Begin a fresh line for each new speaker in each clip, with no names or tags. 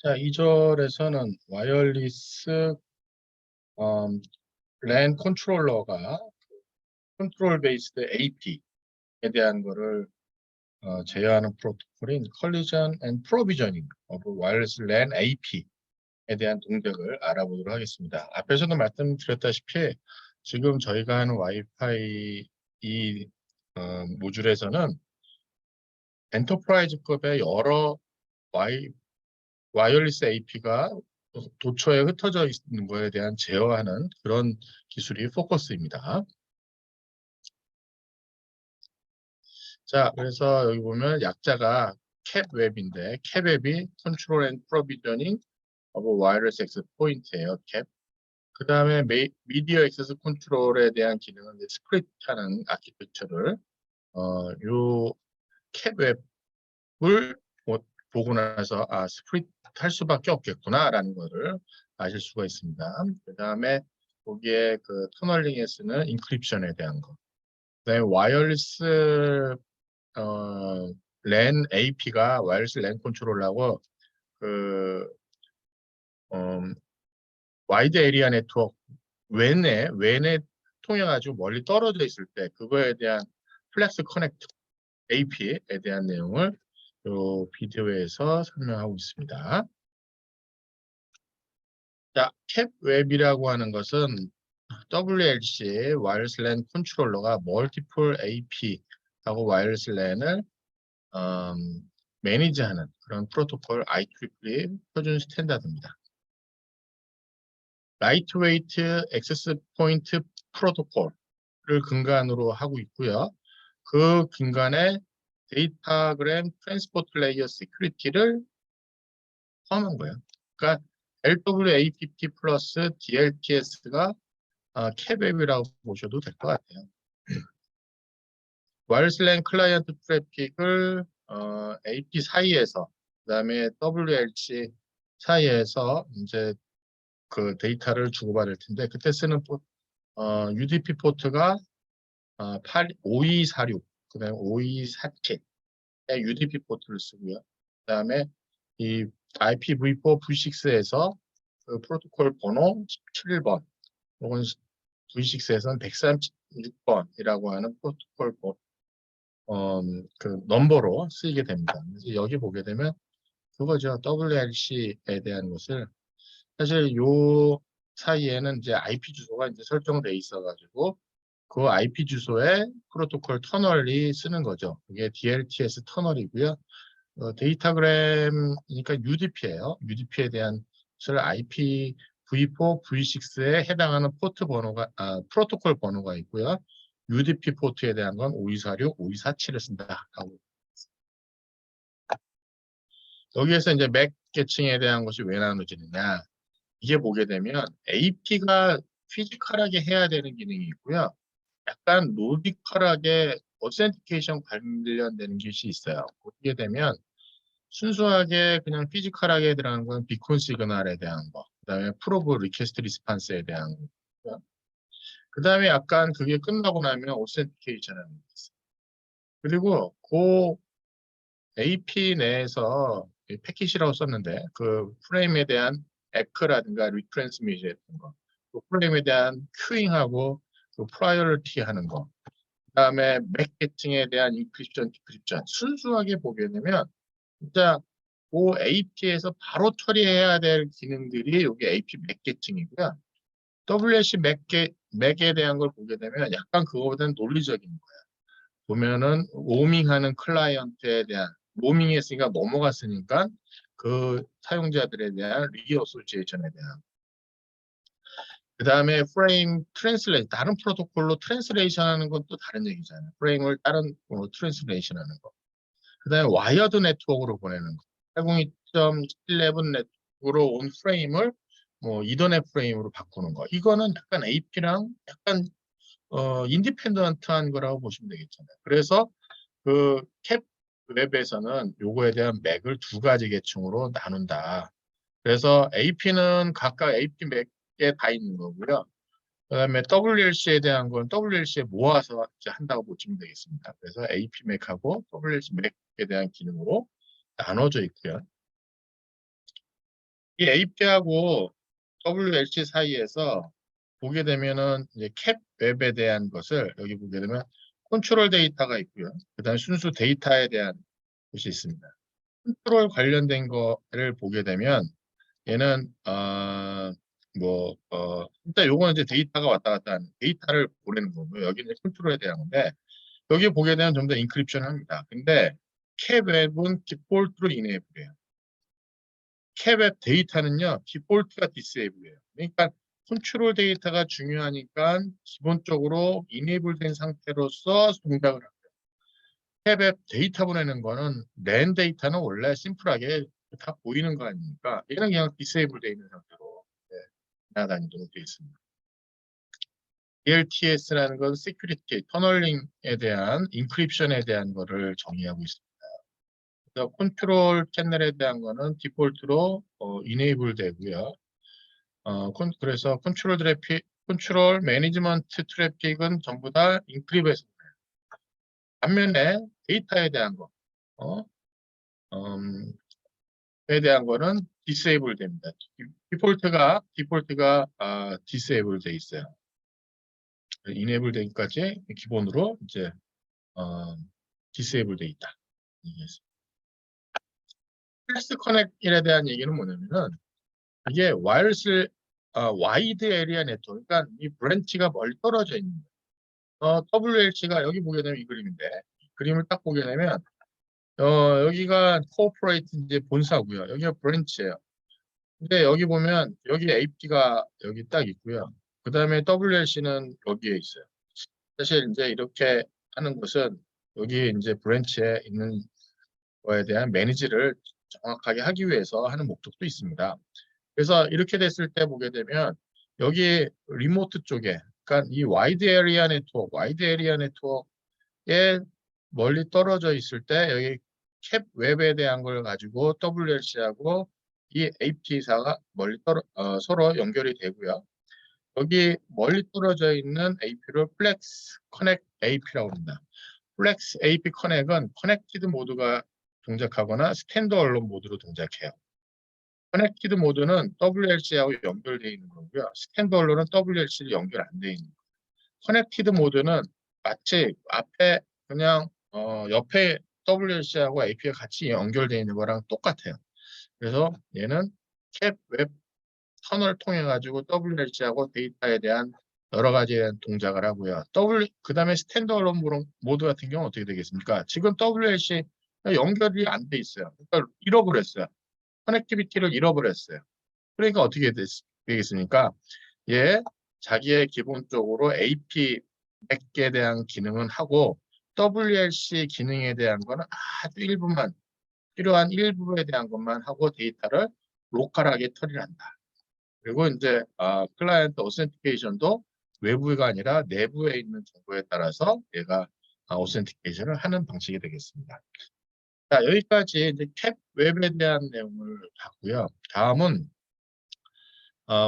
자, 2절에서는 와이어리스 랜 컨트롤러가 컨트롤 베이스드 AP에 대한 거를 제어하는 프로토콜인 Collision and Provisioning of Wireless LAN AP에 대한 동작을 알아보도록 하겠습니다. 앞에서도 말씀드렸다시피 지금 저희가 하는 와이파이 이 모듈에서는 엔터프라이즈급의 여러 와이어리스 AP가 도처에 흩어져 있는 거에 대한 제어하는 그런 기술이 포커스입니다. 자, 그래서 여기 보면 약자가 캡웹인데 캡웹이 Control and Provisioning of Wireless Access Point예요. 캡. 그 다음에 미디어 액세스 컨트롤에 대한 기능은 스크립트하는 아키텍처를 요 캡웹을 보고 나서 스크립트 할 수밖에 없겠구나라는 거를 아실 수가 있습니다. 그 다음에 거기에 그 터널링에 쓰는 인크립션에 대한 거. 그다음에 와이어리스 랜 AP가 와이어리스 랜 컨트롤하고 그 와이드 에리아 네트워크 웬에 통해가지고 멀리 떨어져 있을 때 그거에 대한 플렉스 커넥트 AP에 대한 내용을 이 비디오에서 설명하고 있습니다. 자, 캡웹이라고 하는 것은 WLC 와이어리스 랜 컨트롤러가 멀티플 AP하고 와이어리스 랜을 매니지하는 그런 프로토콜 IEEE 표준 스탠다드입니다. 라이트웨이트 액세스 포인트 프로토콜을 근간으로 하고 있고요. 그 근간에 데이터그램 트랜스포트 레이어 시큐리티를 포함한 거예요. 그러니까 LWAPT 플러스 DLTS가 캡웹이라고 보셔도 될 것 같아요. 와이어리스 랜 클라이언트 트래픽을 AP 사이에서 그다음에 WLC 사이에서 이제 그 데이터를 주고받을 텐데 그때 쓰는 UDP 포트가 5246 그다음에 5247의 UDP 포트를 쓰고요. 그다음에 이 IPv4 V6에서 그 프로토콜 번호 17번 혹은 V6에서는 136번이라고 하는 프로토콜 그 넘버로 쓰이게 됩니다. 그래서 여기 보게 되면 그거죠. WLC에 대한 것을 사실 요 사이에는 이제 IP 주소가 이제 설정돼 있어가지고 그 IP 주소에 프로토콜 터널이 쓰는 거죠. 이게 DLTS 터널이고요. 데이터그램이니까 UDP예요. UDP에 대한 것을 IPv4, V6에 해당하는 포트 번호가 프로토콜 번호가 있고요. UDP 포트에 대한 건 5246, 5247을 쓴다. 여기에서 이제 맥 계층에 대한 것이 왜 나눠지느냐. 이게 보게 되면 AP가 피지컬하게 해야 되는 기능이 있고요. 약간 로지컬하게 어센티케이션 관련되는 것이 있어요. 보게 되면 순수하게 그냥 피지컬하게 들어가는 건 비콘 시그널에 대한 거, 그다음에 프로브 리퀘스트 리스판스에 대한 거, 그다음에 약간 그게 끝나고 나면 오센티케이션이라는 게 있어요. 그리고 그 AP 내에서 패킷이라고 썼는데 그 프레임에 대한 에크라든가 리트랜스미션 같은 거, 그 프레임에 대한 큐잉하고 그 프라이어리티 하는 거, 그다음에 맥 계층에 대한 인크립션, 디크립션 순수하게 보게 되면 진짜 그 AP에서 바로 처리해야 될 기능들이 여기 AP 맥 계층이고요. WLC 맥에 대한 걸 보게 되면 약간 그거보다는 논리적인 거예요. 보면은 로밍하는 클라이언트에 대한 로밍했으니까 넘어갔으니까 그 사용자들에 대한 리어소시에이션에 대한 그 다음에 프레임 트랜슬레이션 다른 프로토콜로 트랜슬레이션 하는 건 또 다른 얘기잖아요. 프레임을 다른 트랜슬레이션 하는 거. 그 다음에 와이어드 네트워크로 보내는 거. 802.11 네트워크로 온 프레임을 뭐 이더넷 프레임으로 바꾸는 거. 이거는 약간 AP랑 약간 인디펜던트한 거라고 보시면 되겠잖아요. 그래서 그 캡 웹에서는 요거에 대한 맥을 두 가지 계층으로 나눈다. 그래서 AP는 각각 AP 맥에 다 있는 거고요. 그다음에 WLC에 대한 건 WLC에 모아서 이제 한다고 보시면 되겠습니다. 그래서 AP 맥하고 WLC 맥에 대한 기능으로 나눠져 있고요. 이 AP하고 WLC 사이에서 보게 되면은 이제 캡 웹에 대한 것을 여기 보게 되면 컨트롤 데이터가 있고요. 그다음에 순수 데이터에 대한 것이 있습니다. 컨트롤 관련된 거를 보게 되면 얘는 일단 요거는 이제 데이터가 왔다 갔다 하는 데이터를 보내는 거고요. 여기는 컨트롤에 대한 건데 여기 보게 되면 좀 더 인크립션 합니다. 근데 캡웹은 디폴트로 이네이블이에요. 캡웹 데이터는요, 디폴트가 디세이블이에요. 그러니까 컨트롤 데이터가 중요하니까 기본적으로 이네이블된 상태로서 동작을 합니다. 캡웹 데이터 보내는 거는 랜 데이터는 원래 심플하게 다 보이는 거 아닙니까? 얘는 그냥 디세이블 되어 있는 상태로 지나다니도록 되어 있습니다. DLTS라는 건 시큐리티, 터널링에 대한 인크립션에 대한 거를 정의하고 있습니다. 그래서 컨트롤 채널에 대한 거는 디폴트로 이네이블 되고요. 그래서 컨트롤 매니지먼트 트래픽은 전부 다 인크립해서 반면에 데이터에 대한 거, 어, 에 대한 거는 디세이블 됩니다. 디폴트가 디세이블 돼 있어요. 이네이블 되기까지 기본으로 이제 디세이블 돼 있다. 플렉스 커넥에 대한 얘기는 뭐냐면은 이게 와이드 에리아 네트워크, 그러니까 이 브랜치가 멀리 떨어져 있는 거예요. WLC가 여기 보게 되면 이 그림인데 이 그림을 딱 보게 되면 여기가 코퍼레이트 이제 본사고요. 여기가 브랜치예요. 근데 여기 보면 여기 AP가 여기 딱 있고요. 그 다음에 WLC는 여기에 있어요. 사실 이제 이렇게 하는 것은 여기 이제 브랜치에 있는 거에 대한 매니지를 정확하게 하기 위해서 하는 목적도 있습니다. 그래서 이렇게 됐을 때 보게 되면 여기 리모트 쪽에, 그러니까 이 와이드 에리아 네트워크에 멀리 떨어져 있을 때 여기 캡 웹에 대한 걸 가지고 WLC하고 이 AP사가 서로 연결이 되고요. 여기 멀리 떨어져 있는 AP를 플렉스 커넥 AP라고 합니다. 플렉스 AP 커넥은 커넥티드 모드가 동작하거나 스탠드얼론 모드로 동작해요. 커넥티드 모드는 WLC하고 연결되어 있는 거고요. 스탠드얼론은 WLC를 연결 안 되어 있는 거예요. 커넥티드 모드는 마치 앞에 그냥 옆에 WLC하고 AP가 같이 연결되어 있는 거랑 똑같아요. 그래서 얘는 캡 웹 터널 통해 가지고 WLC하고 데이터에 대한 여러 가지의 동작을 하고요. 그다음에 스탠드얼론 모드 같은 경우는 어떻게 되겠습니까? 지금 WLC 연결이 안 돼 있어요. 그러니까 잃어버렸어요. 커넥티비티를 잃어버렸어요. 그러니까 어떻게 되겠습니까? 얘 자기의 기본적으로 AP 100개에 대한 기능은 하고 WLC 기능에 대한 거는 아주 일부만 필요한 일부에 대한 것만 하고 데이터를 로컬하게 처리를 한다. 그리고 이제 클라이언트 오센티케이션도 외부가 아니라 내부에 있는 정보에 따라서 얘가 오센티케이션을 하는 방식이 되겠습니다. 자, 여기까지 이제 캡 웹에 대한 내용을 봤고요. 다음은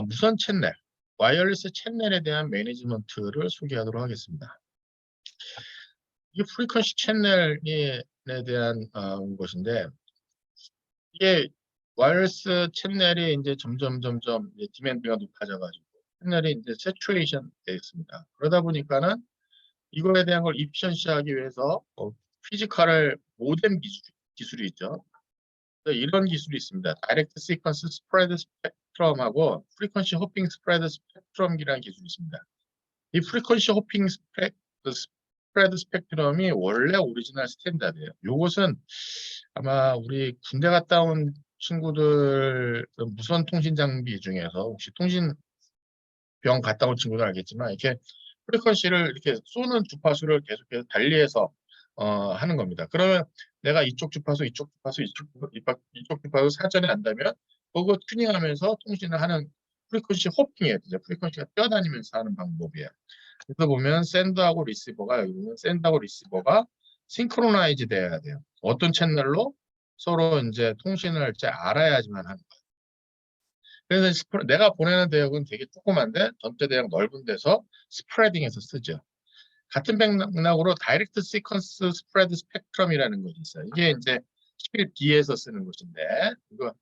무선 채널, 와이어리스 채널에 대한 매니지먼트를 소개하도록 하겠습니다. 이게 프리퀀시 채널에 대한 것인데 이게 와이어리스 채널이 이제 점점 이제 디맨드가 높아져가지고 채널이 이제 세츄레이션 되어 있습니다. 그러다 보니까는 이거에 대한 걸 이피션시하기 위해서 피지컬을 모뎀 기술이 있죠. 이런 기술이 있습니다. 다이렉트 시퀀스 스프레드 스펙트럼하고 프리퀀시 호핑 스프레드 스펙트럼이라는 기술이 있습니다. 이 프리퀀시 호핑 스프레드 스펙트럼이 원래 오리지널 스탠다드예요. 이것은 아마 우리 군대 갔다 온 친구들 무선 통신 장비 중에서 혹시 통신병 갔다 온 친구들 알겠지만 이렇게 프리퀀시를 이렇게 쏘는 주파수를 계속해서 달리해서 하는 겁니다. 그러면 내가 이쪽 주파수, 이쪽 주파수 사전에 안다면 그거 튜닝하면서 통신을 하는 프리퀀시 호핑이에요. 프리퀀시가 뛰어다니면서 하는 방법이에요. 그래서 보면 샌드하고 리시버가 여기 보면 샌드하고 리시버가 싱크로나이즈 돼야 돼요. 어떤 채널로 서로 이제 통신을 할지 알아야지만 하는 거예요. 그래서 내가 보내는 대역은 되게 조그만데 전체 대역 넓은 데서 스프레딩해서 쓰죠. 같은 맥락으로 다이렉트 시퀀스 스프레드 스펙트럼이라는 것이 있어요. 이게 이제 11B에서 쓰는 것인데 이거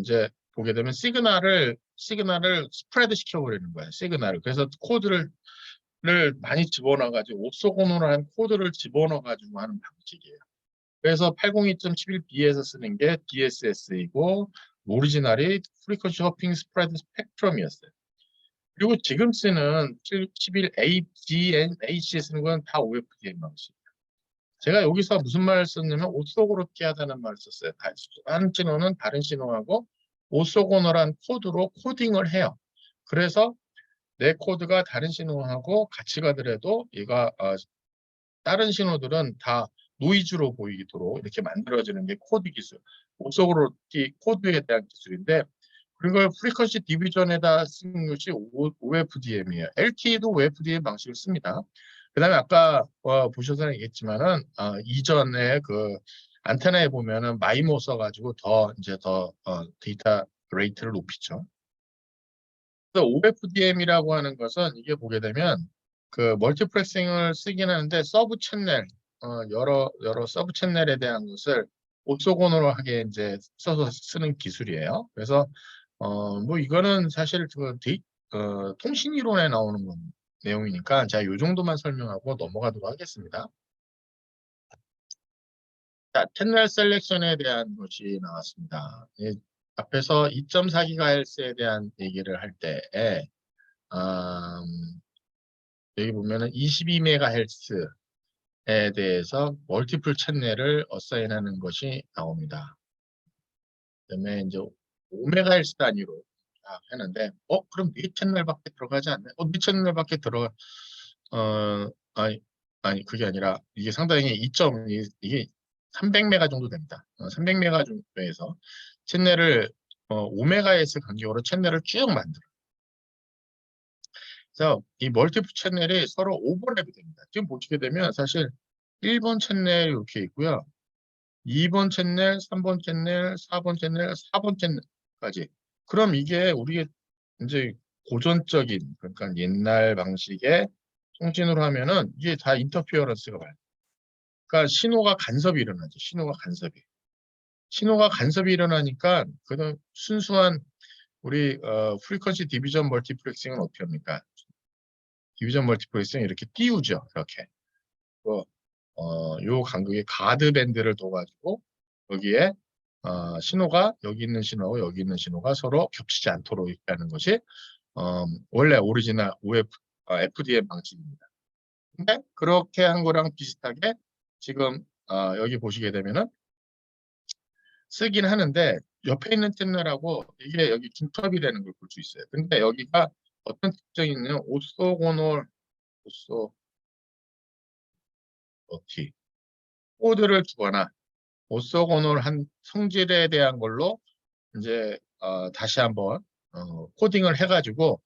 이제 보게 되면 시그널을 스프레드 시켜버리는 거예요. 시그널을. 그래서 코드를 많이 집어넣어가지고 옵소고노라는 코드를 집어넣어가지고 하는 방식이에요. 그래서 802.11b에서 쓰는 게 DSS이고 오리지널이 프리퀀시 호핑 스프레드 스펙트럼이었어요. 그리고 지금 쓰는 11A, GNH에 쓰는 건 다 OFDM 방식이에요. 제가 여기서 무슨 말을 썼냐면 오소고노티하다는 말을 썼어요. 다른 신호는 다른 신호하고 오소고노란 코드로 코딩을 해요. 그래서 내 코드가 다른 신호하고 같이 가더라도 얘가 다른 신호들은 다 노이즈로 보이도록 이렇게 만들어지는 게 코드 기술, 오소고노티 코드에 대한 기술인데 그걸 프리퀀시 디비전에다 쓰는 것이 OFDM이에요. LTE도 OFDM 방식을 씁니다. 그다음에 아까 보셔서 알겠지만은 이전에 그 안테나에 보면은 마이모 써가지고 더 데이터 레이트를 높이죠. 그래서 OFDM이라고 하는 것은 이게 보게 되면 그 멀티플렉싱을 쓰긴 하는데 서브 채널 여러 서브 채널에 대한 것을 오토고노하게 이제 써서 쓰는 기술이에요. 그래서 뭐 이거는 사실 통신 이론에 나오는 내용이니까 자, 요 정도만 설명하고 넘어가도록 하겠습니다. 자, 채널 셀렉션에 대한 것이 나왔습니다. 앞에서 2.4GHz에 대한 얘기를 할 때에 여기 보면은 22MHz에 대해서 멀티플 채널을 어사인하는 것이 나옵니다. 그다음에 이제 5MHz 단위로 하는데 그럼 4채널밖에 들어가지 않나요? 4채널밖에 들어가 아니 그게 아니라 이게 상당히 이게 300메가 정도 됩니다. 300메가 정도에서 채널을 5MHz 간격으로 채널을 쭉 만들어. 그래서 이 멀티플 채널이 서로 오버랩이 됩니다. 지금 보시게 되면 사실 1번 채널 이렇게 있고요. 2번 채널, 3번 채널, 4번 채널, 4번 채널까지. 그럼 이게 우리의 이제 고전적인 그러니까 옛날 방식의 통신으로 하면은 이게 다 인터피어런스가 많아요. 그러니까 신호가 간섭이 일어나죠. 신호가 간섭이 일어나니까 그는 순수한 우리 프리퀀시 디비전 멀티플렉싱은 어떻게 합니까? 디비전 멀티플렉싱 이렇게 띄우죠. 이렇게. 요 간격의 가드 밴드를 둬가지고 여기에 신호가 여기 있는 신호하고 여기 있는 신호가 서로 겹치지 않도록 이렇게 하는 것이 원래 오리지널 FDM 방식입니다. 근데 그렇게 한 거랑 비슷하게 지금 여기 보시게 되면은 쓰긴 하는데 옆에 있는 채널하고 이게 여기 중첩이 되는 걸 볼 수 있어요. 근데 여기가 어떤 특징이 있냐면 오소고놀 오소노티 코드를 주거나 오소고놀 한 성질에 대한 걸로 이제 다시 한번 코딩을 해가지고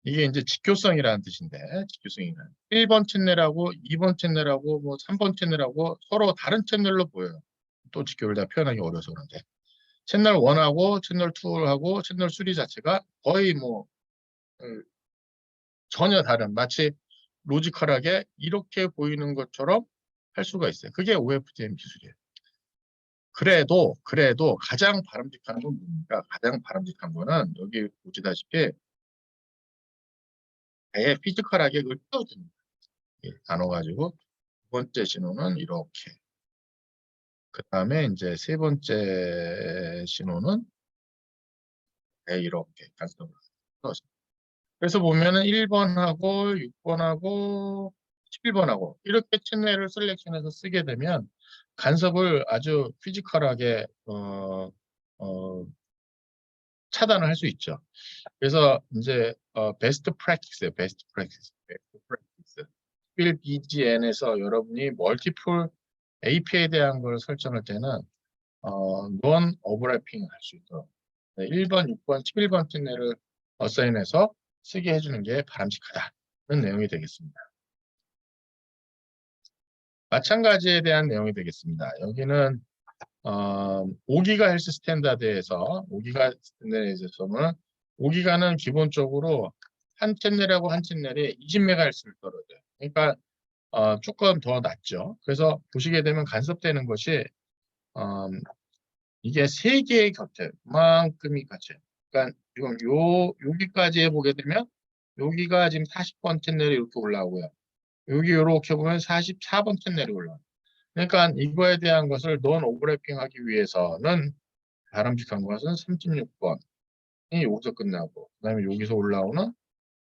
이게 이제 직교성이라는 뜻인데 직교성이란 1번 채널하고 2번 채널하고 뭐 3번 채널하고 서로 다른 채널로 보여요. 또 직교를 다 표현하기 어려서 그런데 채널 1하고 채널 2하고 채널 3 자체가 거의 뭐 전혀 다른 마치 로지컬하게 이렇게 보이는 것처럼 할 수가 있어요. 그게 OFDM 기술이에요. 그래도 가장 바람직한 건 뭡니까? 가장 바람직한 거는 여기 보시다시피 아예 피지컬하게 그걸 띄워줍니다. 나눠가지고 두 번째 신호는 이렇게 그 다음에 이제 세 번째 신호는 이렇게 간섭을 넣었습니다. 그래서 보면은 1번하고 6번하고 11번하고 이렇게 채널을 셀렉션해서 쓰게 되면 간섭을 아주 피지컬하게 차단을 할 수 있죠. 그래서 이제 베스트 프랙티스예요. 베스트 프랙티스. BGN에서 여러분이 멀티플 AP에 대한 걸 설정할 때는 non overlapping 할 수 있도록 1번, 6번, 11번 채널을 어사인해서 쓰게 해주는 게 바람직하다는 내용이 되겠습니다. 마찬가지에 대한 내용이 되겠습니다. 여기는 5GHz 스탠다드에서 5GHz 스탠다드에서는 5GHz는 기본적으로 한 채널하고 한 채널이 20MHz를 떨어져요. 그러니까 조금 더 낮죠. 그래서 보시게 되면 간섭되는 것이 이게 세 개의 곁에 그만큼이 같아요. 그러니까 지금 여기까지 해보게 되면 여기가 지금 40번 채널이 이렇게 올라오고요. 여기 이렇게 보면 44번 채널이 올라와요. 그러니까 이거에 대한 것을 논 오버래핑하기 위해서는 바람직한 것은 36번이 여기서 끝나고 그다음에 여기서 올라오는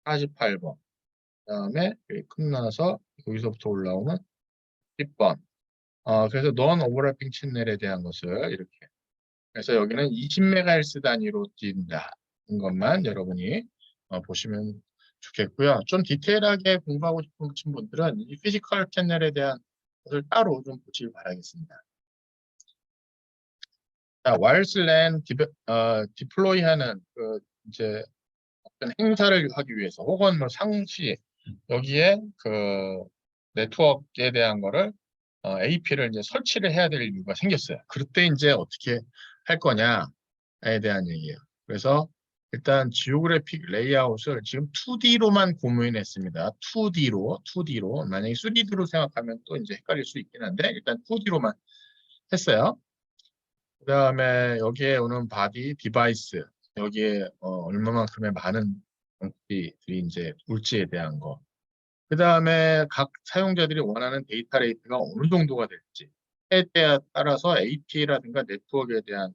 48번 그다음에 여기 끝나서 여기서부터 올라오는 10번 그래서 논 오버래핑 채널에 대한 것을 이렇게 그래서 여기는 20MHz 단위로 뛴다는 것만 여러분이 보시면 좋겠고요. 좀 디테일하게 공부하고 싶으신 분들은 이 피지컬 채널에 대한 것을 따로 좀 보시길 바라겠습니다. 자, 와이어리스 랜 디플로이하는 그 이제 어떤 행사를 하기 위해서 혹은 뭐 상시 여기에 그 네트워크에 대한 거를 AP를 이제 설치를 해야 될 이유가 생겼어요. 그때 이제 어떻게 할 거냐에 대한 얘기예요. 그래서 일단 지오그래픽 레이아웃을 지금 2D로만 고민했습니다. 2D로 만약에 3D로 생각하면 또 이제 헷갈릴 수 있긴 한데 일단 2D로만 했어요. 그 다음에 여기에 오는 바디 디바이스 여기에 얼마만큼의 많은 장치들이 이제 올지에 대한 거. 그 다음에 각 사용자들이 원하는 데이터 레이트가 어느 정도가 될지에 따라서 AP라든가 네트워크에 대한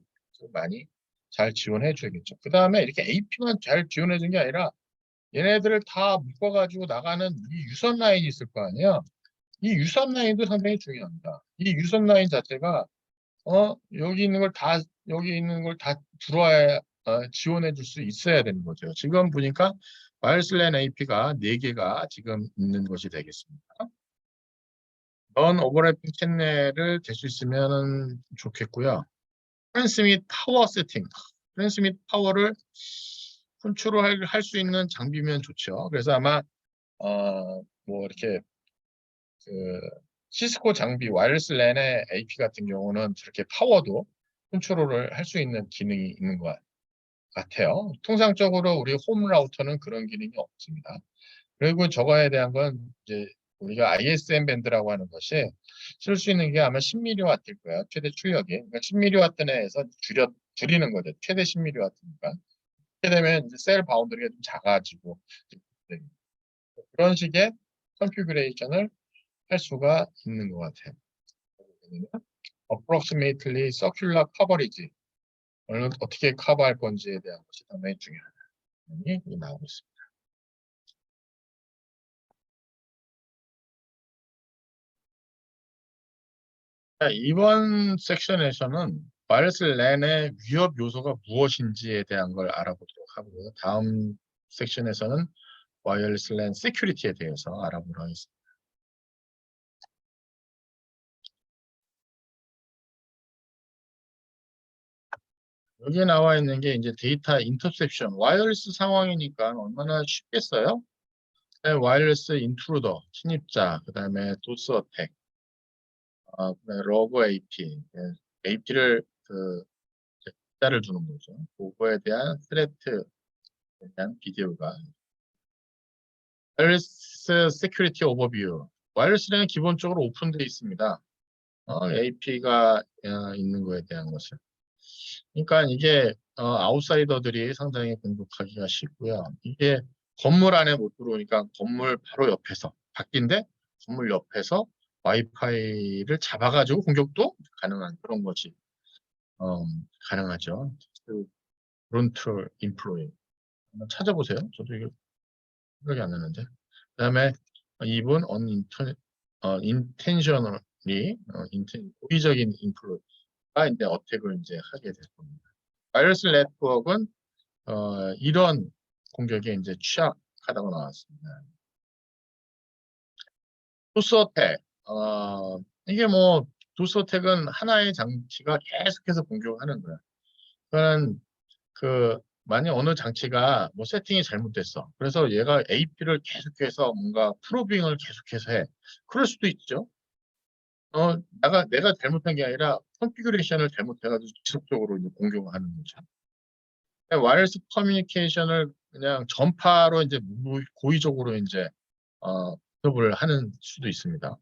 많이 잘 지원해 줘야겠죠. 그 다음에 이렇게 AP만 잘 지원해 준 게 아니라 얘네들을 다 묶어가지고 나가는 이 유선 라인이 있을 거 아니에요. 이 유선 라인도 상당히 중요합니다. 이 유선 라인 자체가 여기 있는 걸 다 들어와야 지원해 줄 수 있어야 되는 거죠. 지금 보니까 와이어리스 랜 AP가 4개가 지금 있는 것이 되겠습니다. 넌 오버래핑 채널을 될 수 있으면 좋겠고요. 트랜스밋 파워 세팅. 트랜스밋 파워를 컨트롤 할 수 있는 장비면 좋죠. 그래서 아마 뭐 이렇게 그 시스코 장비 와이어리스 랜의 AP 같은 경우는 저렇게 파워도 컨트롤을 할 수 있는 기능이 있는 것 같아요. 통상적으로 우리 홈 라우터는 그런 기능이 없습니다. 그리고 저거에 대한 건 이제 우리가 ISM 밴드라고 하는 것이 쓸 수 있는 게 아마 10mW일 거예요. 최대 출력이. 그러니까 10mW 내에서 줄이는 거죠. 최대 10mW니까. 이렇게 되면 이제 셀 바운더리가 좀 작아지고 그런 식의 컨피그레이션을 할 수가 있는 것 같아요. approximately circular coverage 어떻게 커버할 건지에 대한 것이 상당히 중요한 부분이 나오고 있습니다. 자, 이번 섹션에서는 와이어리스 랜의 위협 요소가 무엇인지에 대한 걸 알아보도록 하고요. 다음 섹션에서는 와이어리스 랜 시큐리티에 대해서 알아보도록 하겠습니다. 여기에 나와 있는 게 이제 데이터 인터셉션, 와이어리스 상황이니까 얼마나 쉽겠어요? 네, 와이어리스 인트루더, 침입자, 그 다음에 도스 어택, 그다음에 러브 AP, AP를 숫자를 주는 거죠. 그거에 대한 스레트에 대한 비디오가 와이어리스 세큐리티 오버뷰. 와이어리스는 기본적으로 오픈되어 있습니다. AP가 있는 거에 대한 것을. 그러니까 이게 아웃사이더들이 상당히 공격하기가 쉽고요. 이게 건물 안에 못 들어오니까 건물 바로 옆에서 밖인데 건물 옆에서 와이파이를 잡아가지고 공격도 가능한 그런 것이 가능하죠. 론트 인플로이 한번 찾아보세요. 저도 이거 생각이 안 나는데. 그다음에 이분 intentionally 고의적인 인플로이가 이제 어택을 이제 하게 될 겁니다. 바이러스 네트워크는 이런 공격에 이제 취약하다고 나왔습니다. 도스 어택 이게 뭐 도스 어택은 하나의 장치가 계속해서 공격하는 거야. 그러니까 만약 어느 장치가 뭐 세팅이 잘못됐어. 그래서 얘가 AP를 계속해서 뭔가 프로빙을 계속해서 해. 그럴 수도 있죠. 내가 잘못한 게 아니라 컨피그레이션을 잘못해가지고 지속적으로 이제 공격을 하는 거죠. 와이어리스 커뮤니케이션을 그냥 전파로 이제 고의적으로 이제 스톱을 하는 수도 있습니다.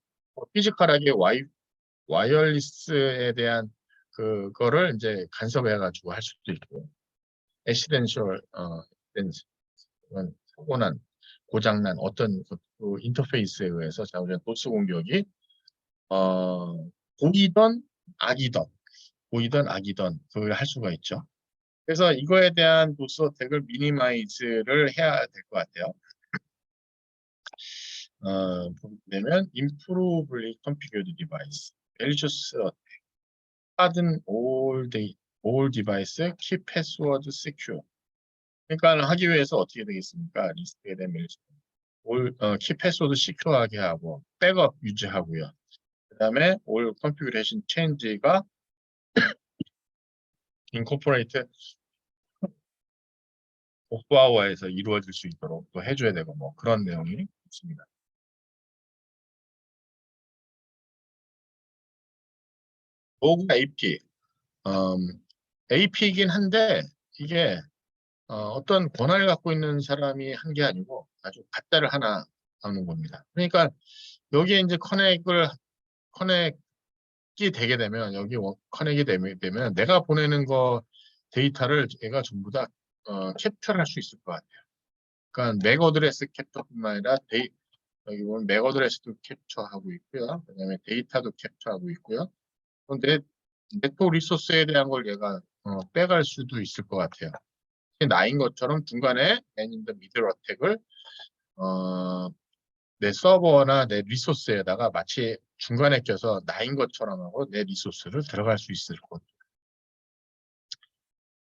피지컬하게 와이어리스에 대한 그거를 이제 간섭해가지고 할 수도 있고, 액시덴셜, 사고난, 고장난 어떤 그 인터페이스에 의해서 자우전 도스 공격이 어, 보이던 악이던 보이던 악이던 그걸 할 수가 있죠. 그래서 이거에 대한 도스 어택을 미니마이즈를 해야 될 것 같아요. 보게 되면 improvely configured device, malicious attack, harden all device, keep password secure. 그러니까 하기 위해서 어떻게 되겠습니까? 리스크에 대한 멜리스. 키 패스워드 시큐어하게 하고 백업 유지하고요. 그다음에 올 컨피그레이션 체인지가 인코퍼레이트 오프아워에서 이루어질 수 있도록 또 해줘야 되고 뭐 그런 내용이 있습니다. 로그 AP, AP이긴 한데 이게 어떤 권한을 갖고 있는 사람이 한 게 아니고 아주 가짜를 하나 하는 겁니다. 그러니까 여기에 이제 커넥이 되게 되면 여기 커넥이 되면 내가 보내는 거 데이터를 얘가 전부 다 캡처를 할 수 있을 것 같아요. 그러니까 맥 어드레스 캡처뿐만 아니라 여기 보면 맥 어드레스도 캡처하고 있고요. 그다음에 데이터도 캡처하고 있고요. 그런데 네트워크 리소스에 대한 걸 얘가 빼갈 수도 있을 것 같아요. 나인 것처럼 중간에 맨인더 미들 어택을 내 서버나 내 리소스에다가 마치 중간에 껴서 나인 것처럼 하고 내 리소스를 들어갈 수 있을 것.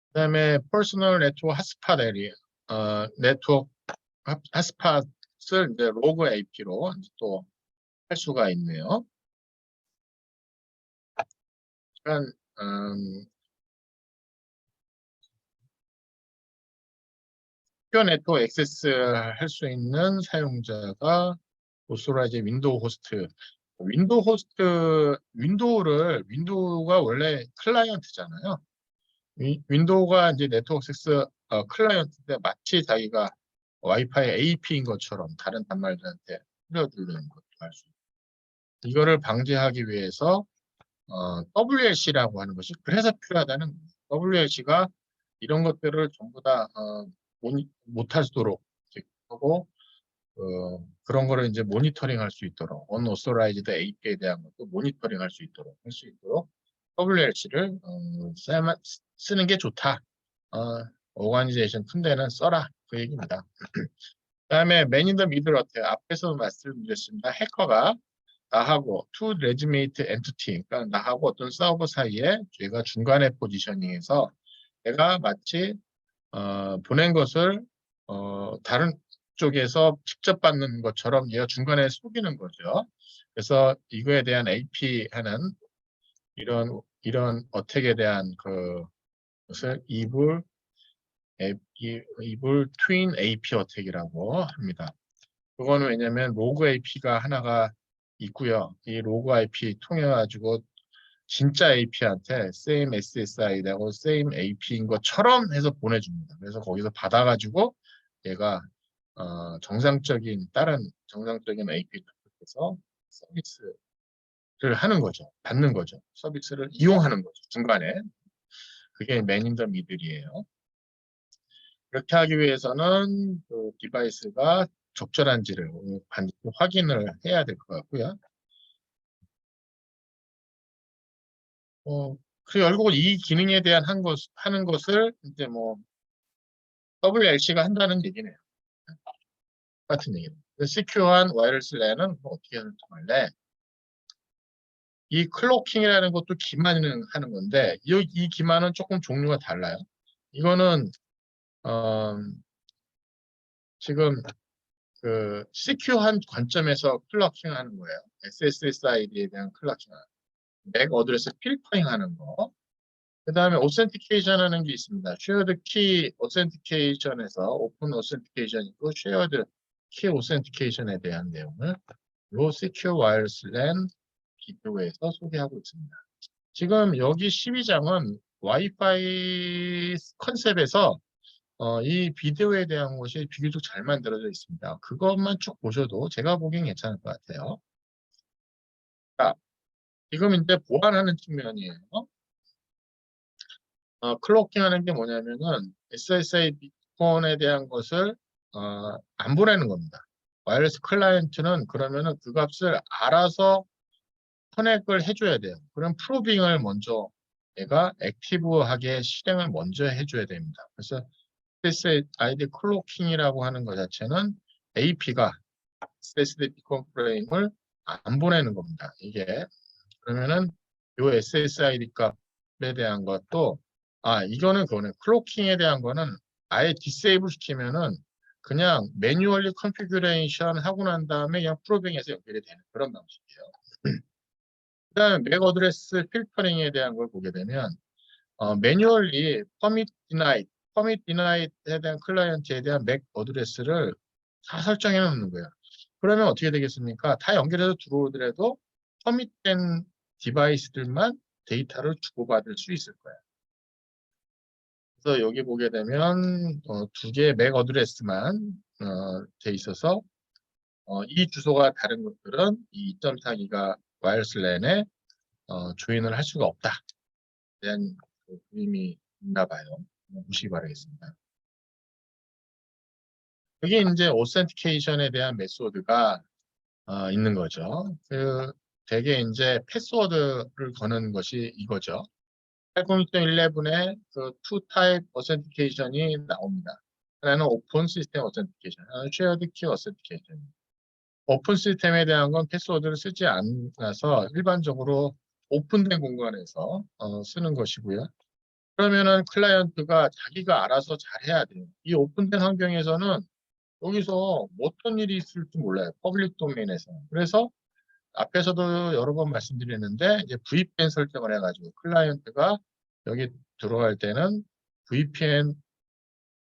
그다음에 퍼스널 네트워크 핫스팟 에리어, 네트워크 핫스팟을 이제 로그 AP로 또 할 수가 있네요. 그러니까 표 네트워크 액세스 할 수 있는 사용자가 오소라이즈 윈도우 호스트. 윈도우가 원래 클라이언트잖아요. 윈도우가 이제 네트워크 액세스 클라이언트인데 마치 자기가 와이파이 AP인 것처럼 다른 단말들한테 흘려주는 것도 할 수 있고. 이거를 방지하기 위해서 WLC라고 하는 것이 그래서 필요하다는 WLC가 이런 것들을 전부 다 못하도록 하고 그런 거를 이제 모니터링 할 수 있도록 unauthorized API에 대한 것도 모니터링 할 수 있도록 WLC를 쓰는 게 좋다. 오가니제이션 큰 데는 써라. 그 얘기입니다. 그다음에 Man in the Middle 어때요? 앞에서 말씀드렸습니다. 해커가 나하고 to legitimate entity, 그러니까 나하고 어떤 서버 사이에 제가 중간에 포지셔닝해서 내가 마치 보낸 것을 다른 쪽에서 직접 받는 것처럼 얘가 중간에 속이는 거죠. 그래서 이거에 대한 AP 하는 이런 어택에 대한 것을 이불 트윈 AP 어택이라고 합니다. 그거는 왜냐면 로그 AP가 하나가 있고요. 이 로그 AP 통해 가지고 진짜 AP한테 same SSI라고 same AP인 것처럼 해서 보내줍니다. 그래서 거기서 받아가지고 얘가 다른 정상적인 AP 통해서 서비스를 하는 거죠. 받는 거죠. 서비스를 이용하는 거죠. 중간에. 그게 맨 인 더 미들이에요. 그렇게 하기 위해서는 그 디바이스가 적절한지를 반드시 확인을 해야 될 것 같고요. 그리고 결국은 이 기능에 대한 하는 것을 이제 뭐 WLC가 한다는 얘기네요. 같은 얘기는. 시큐어한 와이어리스 랜은 뭐 어떻게 통할래? 이 클로킹이라는 것도 기만을 하는 건데 이 기만은 조금 종류가 달라요. 이거는 어, 지금 그 시큐어한 관점에서 클로킹 하는 거예요. SSID에 대한 클로킹, 맥 어드레스 필터링 하는 거. 그 다음에 오센티케이션 하는 게 있습니다. 쉐어드 키 오센티케이션에서 오픈 오센티케이션 있고 쉐어드 키 오센티케이션에 대한 내용을 요 시큐어 와이어리스 랜 비디오에서 소개하고 있습니다. 지금 여기 12장은 와이파이 컨셉에서 이 비디오에 대한 것이 비교적 잘 만들어져 있습니다. 그것만 쭉 보셔도 제가 보기엔 괜찮을 것 같아요. 자, 지금 이제 보완하는 측면이에요. 클로킹하는 게 뭐냐면은 SSI 비콘에 대한 것을 안 보내는 겁니다. 와이어리스 클라이언트는 그러면은 그 값을 알아서 커넥을 해줘야 돼요. 그럼 프로빙을 먼저 얘가 액티브하게 실행을 먼저 해줘야 됩니다. 그래서 SSID 클로킹이라고 하는 것 자체는 AP가 SSD 비콘 프레임을 안 보내는 겁니다. 이게 그러면은 이 SSID 값에 대한 것도 이거는 그거네. 클로킹에 대한 거는 아예 디세이블 시키면은 그냥 매뉴얼리 컨피규레이션 하고 난 다음에 그냥 프로빙에서 연결이 되는 그런 방식이에요. 그다음에 맥 어드레스 필터링에 대한 걸 보게 되면 매뉴얼리 퍼밋 디나이에 대한 클라이언트에 대한 맥 어드레스를 다 설정해 놓는 거예요. 그러면 어떻게 되겠습니까? 다 연결해서 들어오더라도 커밋된 디바이스들만 데이터를 주고받을 수 있을 거예요. 그래서 여기 보게 되면 두 개의 맥 어드레스만 돼 있어서 이 주소가 다른 것들은 이 2.4기가 와이어리스 랜에 조인을 할 수가 없다. 대한 그 의미 있나 봐요. 보시기 바라겠습니다. 여기 이제 오센티케이션에 대한 메소드가 있는 거죠. 대개 이제 패스워드를 거는 것이 이거죠. 802.11에 그 투 타입 어센티케이션이 나옵니다. 하나는 오픈 시스템 어센티케이션, 하나는 쉐어드 키 어센티케이션. 오픈 시스템에 대한 건 패스워드를 쓰지 않아서 일반적으로 오픈된 공간에서 쓰는 것이고요. 그러면은 클라이언트가 자기가 알아서 잘 해야 돼요. 이 오픈된 환경에서는 여기서 어떤 일이 있을지 몰라요. 퍼블릭 도메인에서. 그래서 앞에서도 여러 번 말씀드렸는데 이제 VPN 설정을 해가지고 클라이언트가 여기 들어갈 때는 VPN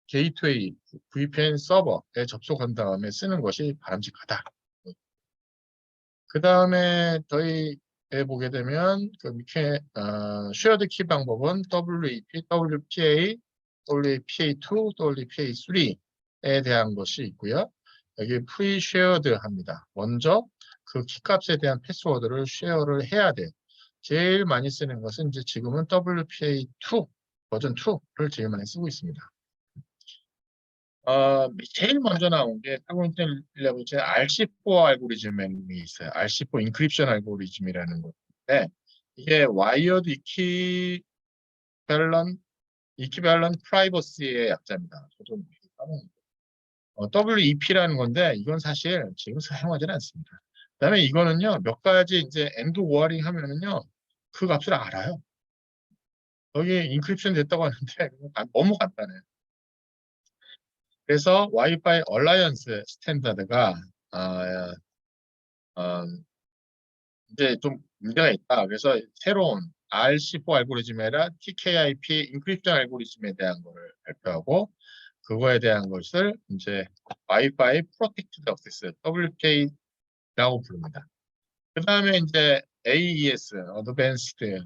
게이트웨이, VPN 서버에 접속한 다음에 쓰는 것이 바람직하다. 그 다음에 저희에 보게 되면 그 밑에 쉐어드 키 방법은 WEP, WPA, WPA2, WPA3에 대한 것이 있고요. 여기 프리-쉐어드 합니다. 먼저 그 키값에 대한 패스워드를 쉐어를 해야 돼요. 제일 많이 쓰는 것은 이제 지금은 WPA2 버전 2를 제일 많이 쓰고 있습니다. 제일 먼저 나온 게 801.11 RC4 알고리즘이 있어요. RC4 인크립션 알고리즘이라는 건데 이게 와이어드 이퀴밸런트 프라이버시의 약자입니다. 저도 까먹었어요. WEP라는 건데 이건 사실 지금 사용하지는 않습니다. 그다음에 이거는요 몇 가지 이제 엔드 워링 하면은요 그 값을 알아요. 여기 인크립션 됐다고 하는데 너무 간단해요. 그래서 와이파이 얼라이언스 스탠다드가 어, 어, 이제 좀 문제가 있다. 그래서 새로운 RC4 알고리즘이 아니라 TKIP 인크립션 알고리즘에 대한 거를 발표하고 그거에 대한 것을 이제 와이파이 프로텍티드 액세스 WPA라고 부릅니다. 그 다음에 이제 AES 어드밴스드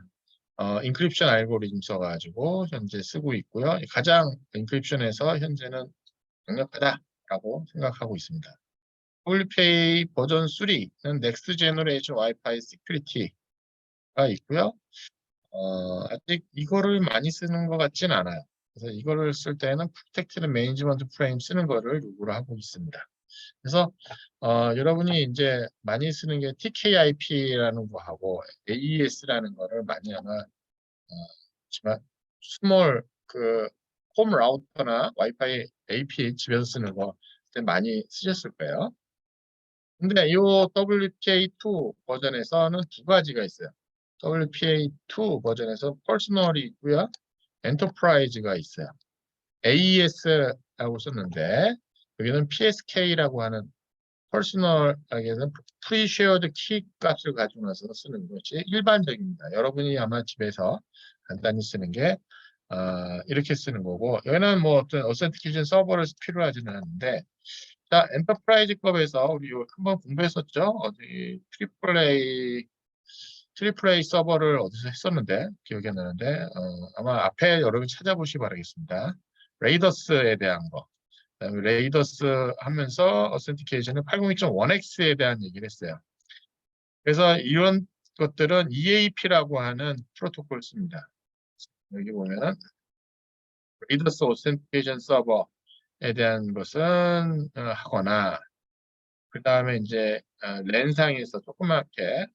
인크립션 알고리즘 써가지고 현재 쓰고 있고요. 가장 인크립션에서 현재는 강력하다라고 생각하고 있습니다. WPA 버전 3는 넥스트 제너레이션 와이파이 시큐리티가 있고요. 아직 이거를 많이 쓰는 것 같진 않아요. 그래서 이거를 쓸 때는 프로텍티드 매니지먼트 프레임 쓰는 거를 요구를 하고 있습니다. 그래서 여러분이 이제 많이 쓰는 게 TKIP라는 거하고 AES라는 거를 많이 아마 지만 스몰 홈 라우터나 와이파이 AP 집에서 쓰는 거 많이 쓰셨을 거예요. 근데 이 WPA2 버전에서는 두 가지가 있어요. WPA2 버전에서 퍼스널이 있고요. 엔터프라이즈가 있어요. AES라고 썼는데 여기는 PSK라고 하는 퍼스널에게는 프리쉐어드 키 값을 가지고 나서 쓰는 것이 일반적입니다. 여러분이 아마 집에서 간단히 쓰는 게 이렇게 쓰는 거고 여기는 뭐 어떤 어센티케이션 서버를 필요하지는 않은데 자 엔터프라이즈급에서 우리 한번 공부했었죠. 어디 트리플레이 서버를 어디서 했었는데 기억이 안 나는데 아마 앞에 여러분 찾아보시기 바라겠습니다. 레이더스에 대한 거. 그다음에 레이더스 하면서 어센티케이션은 802.1x에 대한 얘기를 했어요. 그래서 이런 것들은 EAP라고 하는 프로토콜을 씁니다. 여기 보면은 리더스 오센티케이션 서버에 대한 것은 하거나 그 다음에 이제 랜상에서 조그맣게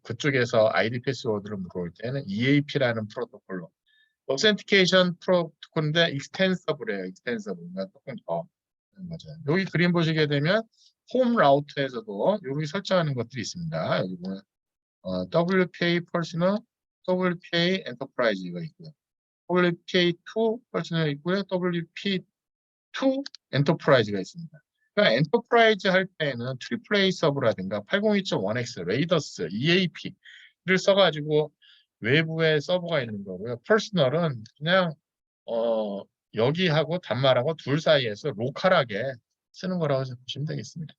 그쪽에서 ID 패스워드를 물어볼 때는 EAP라는 프로토콜로 오센티케이션 프로토콜인데 익스텐서블이에요. 익스텐서블. 조금 더 맞아요. 여기 그림 보시게 되면 홈 라우터에서도 여기 설정하는 것들이 있습니다. 여기 보면 WPA 퍼스널, WPA 엔터프라이즈가 있고요. WPA2 퍼스널 있고요. WP2 엔터프라이즈가 있습니다. 그러니까 엔터프라이즈 할 때는 트리플 A 서브라든가 802.1x, 레이더스, EAP를 써가지고 외부에 서버가 있는 거고요. 퍼스널은 그냥 여기하고 단말하고 둘 사이에서 로컬하게 쓰는 거라고 보시면 되겠습니다.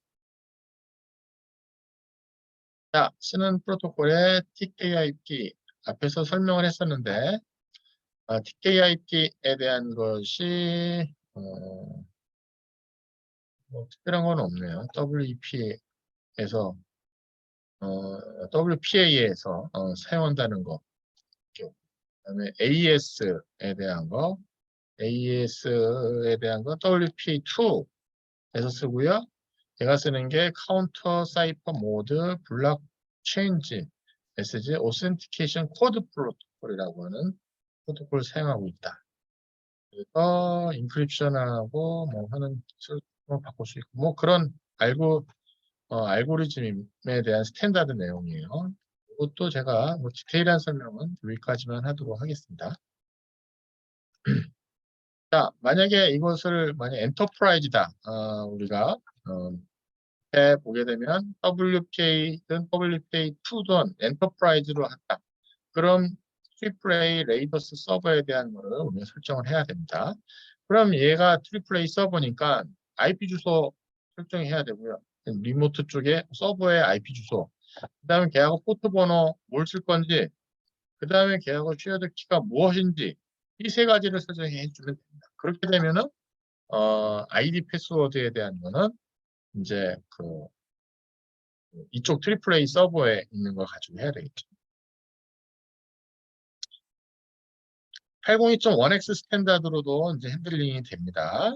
자, 쓰는 프로토콜의 TKIP 앞에서 설명을 했었는데 TKIP에 대한 것이 뭐 특별한 건 없네요. WP에서 WPA에서 사용한다는 거. 그다음에 AES에 대한 거, AES에 대한 건 WPA2에서 쓰고요. 제가 쓰는 게 카운터 사이퍼 모드 블록 체인지 메시지 오센티케이션 코드 프로토콜이라고 하는 프로토콜을 사용하고 있다. 그래서 인크립션하고 뭐 하는 것을 바꿀 수 있고 뭐 그런 알고리즘에 대한 스탠다드 내용이에요. 이것도 제가 뭐 디테일한 설명은 여기까지만 하도록 하겠습니다. 자, 만약에 이것을 만약 엔터프라이즈다 우리가 보게 되면 WPA든 WPA2든 엔터프라이즈로 한다. 그럼 트리플 A 레이더스 서버에 대한 거를 우리가 설정을 해야 됩니다. 그럼 얘가 트리플 A 서버니까 IP 주소 설정해야 되고요. 리모트 쪽에 서버의 IP 주소, 그 다음에 걔하고 포트 번호 뭘 쓸 건지, 그 다음에 걔하고 쉐어드 키가 무엇인지 이 세 가지를 설정해 주면 됩니다. 그렇게 되면은 아이디 패스워드에 대한 거는 이제 이쪽 트리플 A 서버에 있는 걸 가지고 해야 되겠죠. 802.1x 스탠다드로도 이제 핸들링이 됩니다.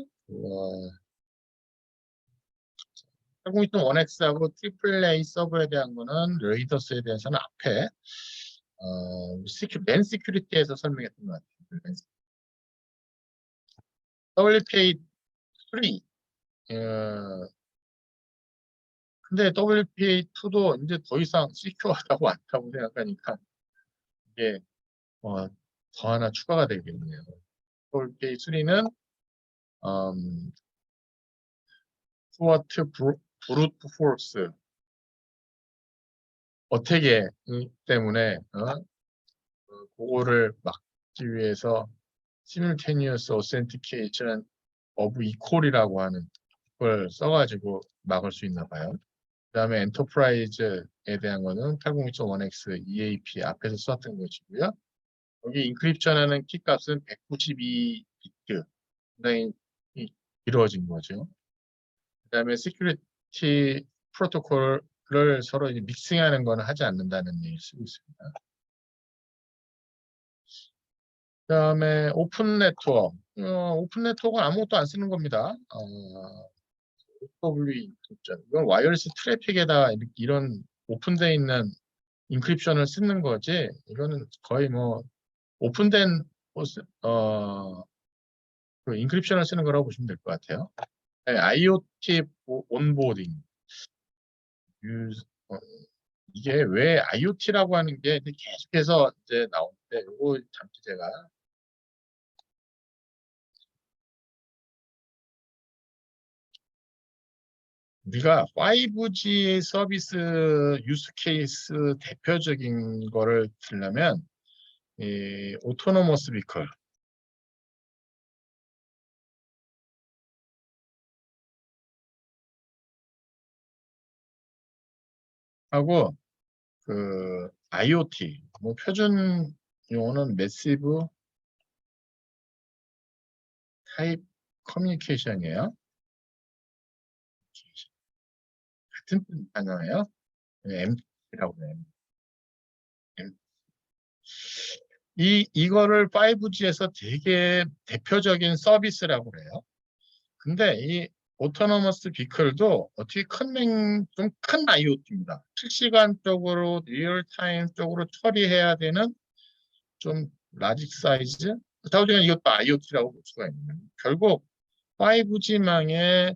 802.1x하고 트리플 A 서버에 대한 거는 레이더스에 대해서는 앞에 맨 시큐리티에서 설명했던 것 같아요. WPA3 근데 WPA2도 이제 더 이상 시큐어하다고 않다고 생각하니까 이게 더 하나 추가가 되겠네요. WPA3는 스와트 브루트 포스 어택에 때문에 그거를 막기 위해서 simultaneous authentication of equal이라고 하는 걸 써가지고 막을 수 있나 봐요. 그 다음에 엔터프라이즈에 대한 거는 802.1x EAP 앞에서 썼던 것이고요. 여기 인크립션하는 키 값은 192비트 상당히 이루어진 거죠. 그 다음에 시큐리티 프로토콜을 서로 이제 믹싱하는 거는 하지 않는다는 얘기를 쓰고 있습니다. 그 다음에 오픈 네트워크. 오픈 네트워크는 아무것도 안 쓰는 겁니다. OWE 이건 와이어리스 트래픽에다 이런 오픈되어 있는 인크립션을 쓰는 거지. 이거는 거의 뭐 오픈된 그 인크립션을 쓰는 거라고 보시면 될 것 같아요. 네, IoT 온보딩. 어, 이게 왜 IoT라고 하는 게 계속해서 이제 나오는데 이거 잠시 제가 우리가 5G 서비스 유스 케이스 대표적인 거를 들려면 이 오토노머스 비클 하고 그 IoT 뭐 표준 용어는 매시브 타입 커뮤니케이션이에요. 같은 단어예요. MT라고 해요. M. 이거를 5G에서 되게 대표적인 서비스라고 그래요. 근데 이 오토노머스 비클도 어떻게 좀 큰 IoT입니다. 실시간적으로 리얼타임적으로 처리해야 되는 좀 라직 사이즈? 다우지는 이것도 IoT라고 볼 수가 있는. 결국 5G망의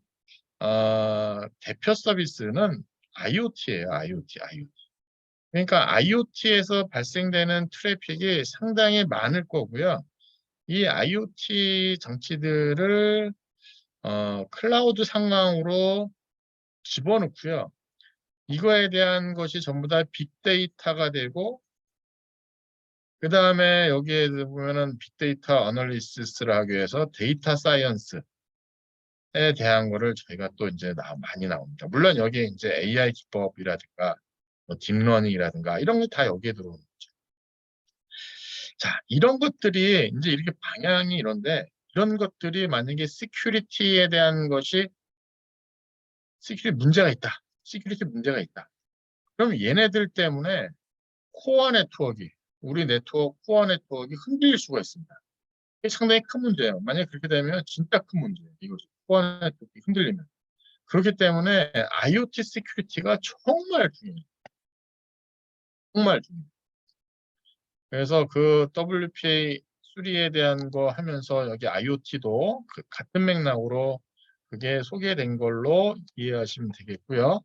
대표 서비스는 IoT예요. IoT. 그러니까 IoT에서 발생되는 트래픽이 상당히 많을 거고요. 이 IoT 장치들을 클라우드 상황으로 집어넣고요. 이거에 대한 것이 전부 다 빅데이터가 되고, 그 다음에 여기에 보면은 빅데이터 어널리시스를 하기 위해서 데이터 사이언스에 대한 거를 저희가 또 이제 많이 나옵니다. 물론 여기에 이제 AI 기법이라든가 뭐 딥러닝이라든가 이런 게 다 여기에 들어오는 거죠. 자, 이런 것들이 이제 이렇게 방향이 이런데, 이런 것들이 만약에 시큐리티에 대한 것이 시큐리티 문제가 있다. 그럼 얘네들 때문에 우리 네트워크 코어 네트워크가 흔들릴 수가 있습니다. 이게 상당히 큰 문제예요. 만약에 그렇게 되면 진짜 큰 문제예요. 이거죠. 코어 네트워크가 흔들리면. 그렇기 때문에 IoT 시큐리티가 정말 중요해요. 정말 중요해요. 그래서 그 WPA 수리에 대한 거 하면서 여기 IoT도 같은 맥락으로 그게 소개된 걸로 이해하시면 되겠고요.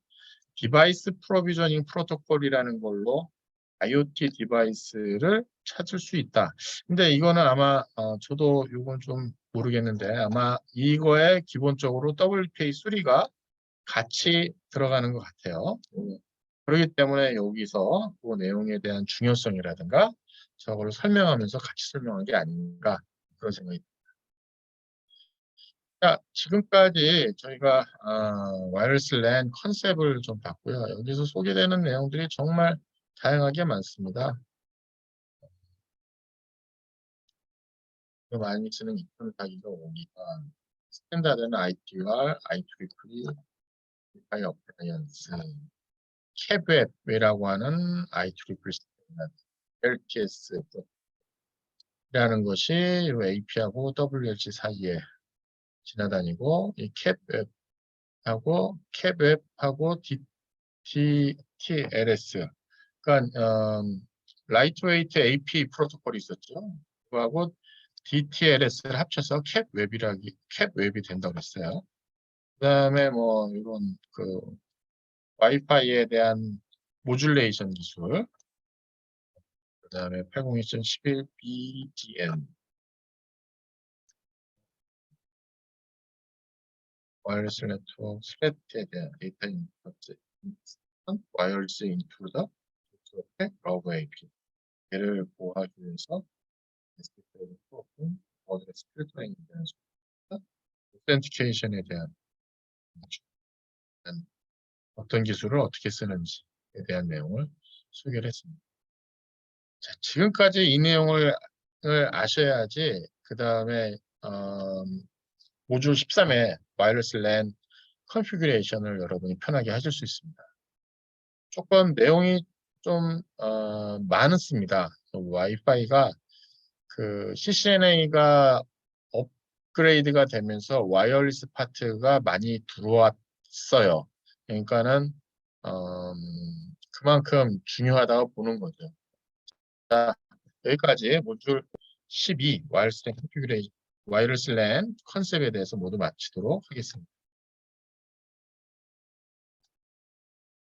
디바이스 프로비저닝 프로토콜이라는 걸로 IoT 디바이스를 찾을 수 있다. 근데 이거는 아마 저도 이건 좀 모르겠는데 아마 이거에 기본적으로 WPA3가 같이 들어가는 것 같아요. 그렇기 때문에 여기서 그 내용에 대한 중요성이라든가 저거를 설명하면서 같이 설명한 게 아닌가 그런 생각이 듭니다. 자, 지금까지 저희가 와이어리스 랜 컨셉을 좀 봤고요. 여기서 소개되는 내용들이 정말 다양하게 많습니다. 많이 쓰는 인터넷하기가 오니까 스탠다드는 IPR, IEEE, 와이파이 어플라이언스, 캡웹이라고 하는 IEEE 스탠다드, LTS라는 것이 AP하고 WLC 사이에 지나다니고 이 캡웹하고 DTLS, 그러니까 라이트웨이트 AP 프로토콜이 있었죠. 그거하고 DTLS를 합쳐서 캡웹이 된다고 했어요. 그다음에 뭐 이런 그 와이파이에 대한 모듈레이션 기술, 그다음에 802.11 BGN 와이어리스 네트워크 스레트에 대한 데이터 인터셉트 와이어리스 인트루더 러브 AP 얘를 보호하기 위해서 SP를 풀었고 어드레스 필터링에 대한 오센티케이션에 대한 어떤 기술을 어떻게 쓰는지에 대한 내용을 소개를 했습니다. 자, 지금까지 이 내용을 아셔야지 그 다음에 모듈 13의 와이어리스 랜 컨피규레이션을 여러분이 편하게 하실 수 있습니다. 조금 내용이 좀 많습니다. 와이파이가 그 CCNA가 업그레이드가 되면서 와이어리스 파트가 많이 들어왔어요. 그러니까는 그만큼 중요하다고 보는 거죠. 자, 여기까지 모듈 12 와이어리스 랜 컨피규레이션, 와이어리스 랜 컨셉에 대해서 모두 마치도록 하겠습니다.